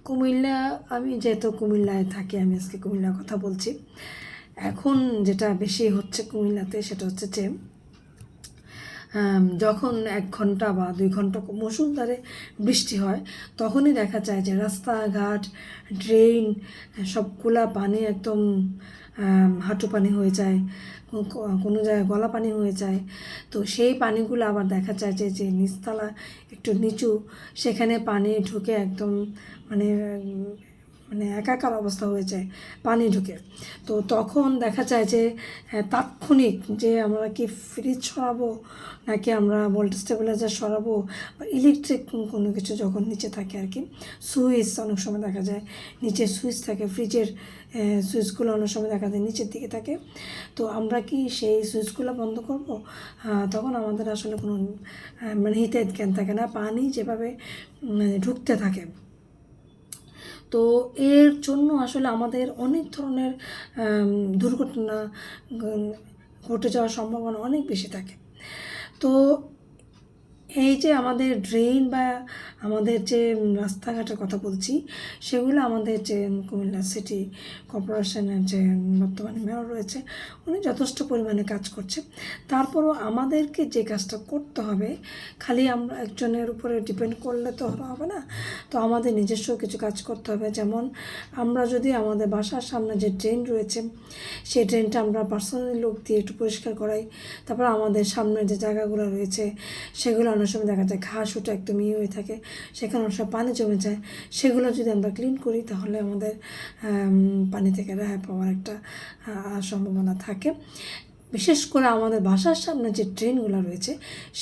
কুমিল্লা, আমি যেহেতু কুমিল্লায় থাকি, আমি আজকে কুমিল্লার কথা বলছি। এখন যেটা বেশি হচ্ছে কুমিল্লাতে সেটা হচ্ছে যে যখন 1 ঘন্টা বা 2 ঘন্টা মুষলধারে বৃষ্টি হয়, তখনই দেখা যায় যে রাস্তাঘাট, ড্রেন সবগুলা পানি একদম হাঁটু পানি হয়ে যায়, কোনো জায়গায় গলা পানি হয়ে যায়। তো সেই পানিগুলো আবার দেখা যায় যে যে নিচতলা একটু নিচু, সেখানে পানি ঢুকে একদম মানে মানে একাকার অবস্থা হয়ে যায় পানি ঢুকে। তো তখন দেখা যায় যে তাৎক্ষণিক যে আমরা কি ফ্রিজ সরাবো নাকি আমরা ভোল্টেজ স্টেবিলাইজার সরাবো বা ইলেকট্রিক কোনো কিছু যখন নিচে থাকে আর কি, সুইচ অনেক সময় দেখা যায় নিচে সুইচ থাকে, ফ্রিজের সুইচগুলো অনেক সময় দেখা যায় নিচের দিকে থাকে। তো আমরা কি সেই সুইচগুলো বন্ধ করব? তখন আমাদের আসলে কোনো মানে হিতাহিত জ্ঞান থাকে না, পানি যেভাবে মানে ঢুকতে থাকে। তো এর জন্য আসলে আমাদের অনেক ধরনের দুর্ঘটনা ঘটে যাওয়ার সম্ভাবনা অনেক বেশি থাকে। তো এই যে আমাদের ড্রেন বা আমাদের যে রাস্তাঘাটের কথা বলছি, সেগুলো আমাদের যে কুমিল্লা সিটি কর্পোরেশনের যে বর্তমানে মেয়র রয়েছে, উনি যথেষ্ট পরিমাণে কাজ করছে। তারপরও আমাদেরকে যে কাজটা করতে হবে, খালি আমরা একজনের উপরে ডিপেন্ড করলে তো হবে না। তো আমাদের নিজস্ব কিছু কাজ করতে হবে। যেমন আমরা যদি আমাদের বাসার সামনে যে ড্রেন রয়েছে, সেই ড্রেনটা আমরা পার্সোনালি লোক দিয়ে একটু পরিষ্কার করাই। তারপর আমাদের সামনের যে জায়গাগুলো রয়েছে, সেগুলো অনেক সময় দেখা যায় ঘাস উঠে একদম ইয়ে হয়ে থাকে, সেখানে অনেক সময় পানি জমে যায়। সেগুলো যদি আমরা ক্লিন করি, তাহলে আমাদের পানি থেকে রেহাই পাওয়ার একটা সম্ভাবনা থাকে। বিশেষ করে আমাদের বাসার সামনে যে ড্রেনগুলো রয়েছে,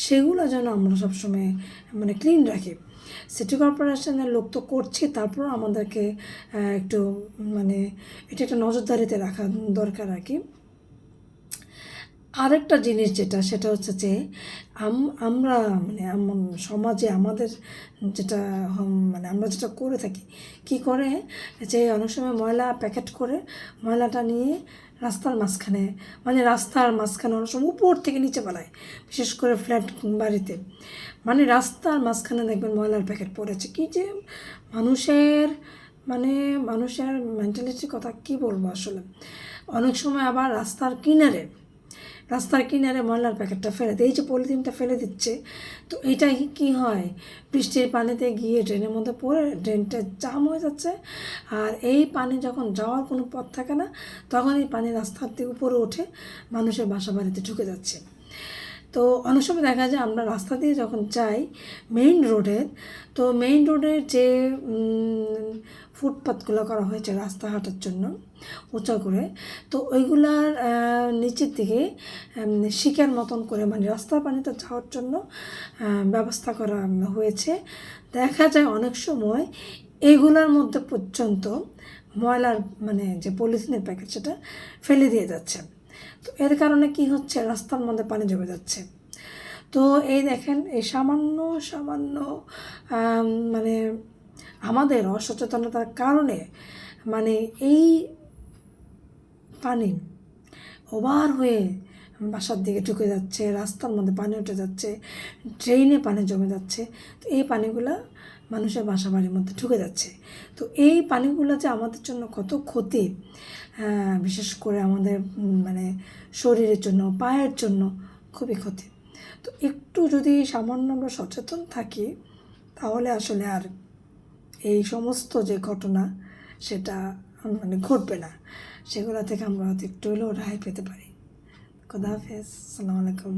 সেগুলো যেন আমরা সবসময় মানে ক্লিন রাখি। সিটি কর্পোরেশনের লোক তো করছি, তারপর আমাদেরকে একটু মানে এটা একটা নজরদারিতে রাখা দরকার আর কি। আরেকটা জিনিস যেটা, সেটা হচ্ছে যে আমরা মানে সমাজে আমাদের যেটা মানে আমরা যেটা করে থাকি, কি করে যে অনেক সময় ময়লা প্যাকেট করে ময়লাটা নিয়ে রাস্তার মাঝখানে, মানে রাস্তার মাঝখানে অনেক সময় উপর থেকে নিচে ফেলায়, বিশেষ করে ফ্ল্যাট বাড়িতে। মানে রাস্তার মাঝখানে দেখবেন ময়লার প্যাকেট পড়েছে। কি যে মানুষের মানে মানুষের মেন্টালিটির কথা কি বলবো আসলে। অনেক সময় আবার রাস্তার কিনারে ময়লার প্যাকেটটা ফেলে দেয়, এই যে পলিথিনটা ফেলে দিচ্ছে। তো এইটাই কি হয়, বৃষ্টির পানিতে গিয়ে ড্রেনের মধ্যে পড়ে ড্রেনটা জাম হয়ে যাচ্ছে। আর এই পানি যখন যাওয়ার কোনো পথ থাকে না, তখন এই পানি রাস্তার থেকে উপরে উঠে মানুষের বাসা বাড়িতে ঢুকে যাচ্ছে। তো অনেক সময় দেখা যায় আমরা রাস্তা দিয়ে যখন যাই মেইন রোডের, তো মেইন রোডের যে ফুটপাথগুলো করা হয়েছে রাস্তা হাঁটার জন্য উঁচা করে, তো ওইগুলার নিচের দিকে শিকের মতন করে মানে রাস্তার পানিতে যাওয়ার জন্য ব্যবস্থা করা হয়েছে। দেখা যায় অনেক সময় এগুলোর মধ্যে পর্যন্ত ময়লার মানে যে পলিথিনের প্যাকেট, সেটা ফেলে দিয়ে যাচ্ছে। তো এর কারণে কি হচ্ছে, রাস্তার মধ্যে পানি জমে যাচ্ছে। তো এই দেখেন, এই সামান্য সামান্য মানে আমাদের অসচেতনতার কারণে মানে এই পানি ওভার হয়ে বাসার দিকে ঢুকে যাচ্ছে, রাস্তার মধ্যে পানি উঠে যাচ্ছে, ড্রেনে পানি জমে যাচ্ছে। তো এই পানিগুলো মানুষের বাসা বাড়ির মধ্যে ঢুকে যাচ্ছে। তো এই পানিগুলো যে আমাদের জন্য কত ক্ষতি, বিশেষ করে আমাদের মানে শরীরের জন্য, পায়ের জন্য খুবই ক্ষতি। তো একটু যদি সামান্য আমরা সচেতন থাকি, তাহলে আসলে আর এই সমস্ত যে ঘটনা, সেটা মানে ঘটবে না। সেগুলো থেকে আমরা হয়তো একটু হলেও রেহাই পেতে পারি। খোদা হাফেজ, আসসালামু আলাইকুম।